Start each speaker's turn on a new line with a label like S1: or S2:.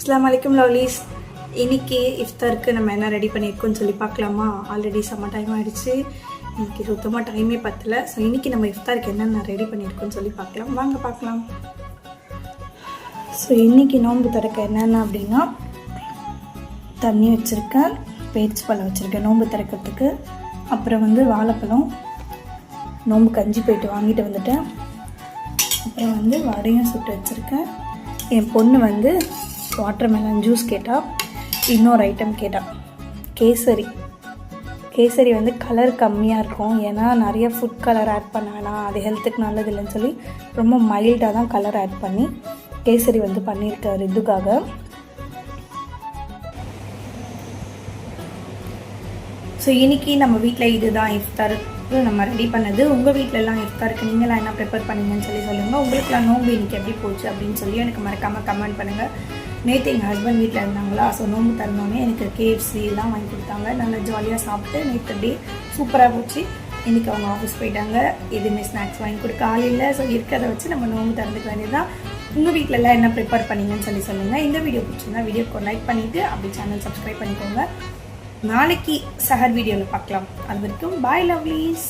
S1: அஸ்ஸலாமு அலைக்கும் லவ்லீஸ். இன்றைக்கி இஃப்தாருக்கு நம்ம என்ன ரெடி பண்ணியிருக்கோன்னு சொல்லி பார்க்கலாமா? ஆல்ரெடி செம்ம டைம் ஆகிடுச்சு. இன்றைக்கி சுத்தமாக டைமே பத்தலை. ஸோ இன்றைக்கி நம்ம இஃப்தாருக்கு என்னென்ன ரெடி பண்ணியிருக்கோன்னு சொல்லி பார்க்கலாம். வாங்க பார்க்கலாம். ஸோ இன்றைக்கி நோன்பு திறக்க என்னென்ன அப்படின்னா, தண்ணி வச்சுருக்கேன், பேரிச்சை பழம் வச்சுருக்கேன் நோன்பு திறக்கிறதுக்கு. அப்புறம் வாழைப்பழம், நோன்பு கஞ்சி போயிட்டு வாங்கிட்டு வந்துட்டேன். அப்புறம் வடையும் சுட்டு வச்சுருக்கேன். என் பொண்ணு வாட்டர்மெலன் ஜூஸ் கேட்டால், இன்னொரு ஐட்டம் கேட்டால் கேசரி. கேசரி கலர் கம்மியாக இருக்கும், ஏன்னா நிறைய ஃபுட் கலர் ஆட் பண்ண வேணாம், அது ஹெல்த்துக்கு நல்லது இல்லைன்னு சொல்லி ரொம்ப மைல்டாக தான் கலர் ஆட் பண்ணி கேசரி பண்ணியிருக்காரு இதுக்காக. ஸோ இன்றைக்கி நம்ம வீட்டில் இதுதான் இஃப்தாருக்கு நம்ம ரெடி பண்ணது. உங்கள் வீட்டிலலாம் இஃப்தாருக்கு நீங்களாம் என்ன ப்ரிப்பேர் பண்ணீங்கன்னு சொல்லி சொல்லுங்கள். உங்களுக்குலாம் நோம்பு இன்றைக்கி எப்படி போச்சு அப்படின்னு சொல்லி எனக்கு மறக்காமல் கமெண்ட் பண்ணுங்கள். நேற்று எங்கள் ஹஸ்பண்ட் வீட்டில் இருந்தாங்களா, ஸோ நோம்பு திறந்தோடனே எனக்கு KFC எல்லாம் வாங்கி கொடுத்தாங்க. நல்லா ஜாலியாக சாப்பிட்டு நேற்று டே சூப்பராக போச்சு. இன்றைக்கி அவங்க ஆஃபீஸ் போயிட்டாங்க, எதுவுமே ஸ்நாக்ஸ் வாங்கி கொடுக்க ஆள் இல்லை. ஸோ இருக்கிறத வச்சு நம்ம நோம்பு திறந்துக்க வேண்டியதுதான். உங்கள் வீட்டிலலாம் என்ன ப்ரிப்பேர் பண்ணீங்கன்னு சொல்லி சொல்லுங்கள். இந்த வீடியோ பிடிச்சிருந்தா வீடியோக்கு லைக் பண்ணிவிட்டு அப்படி சேனல் சப்ஸ்கிரைப் பண்ணிக்கோங்க. நாளைக்கு சஹர் வீடியோவில் பார்க்கலாம். அது வரைக்கும் பாய் லவ்லீஸ்.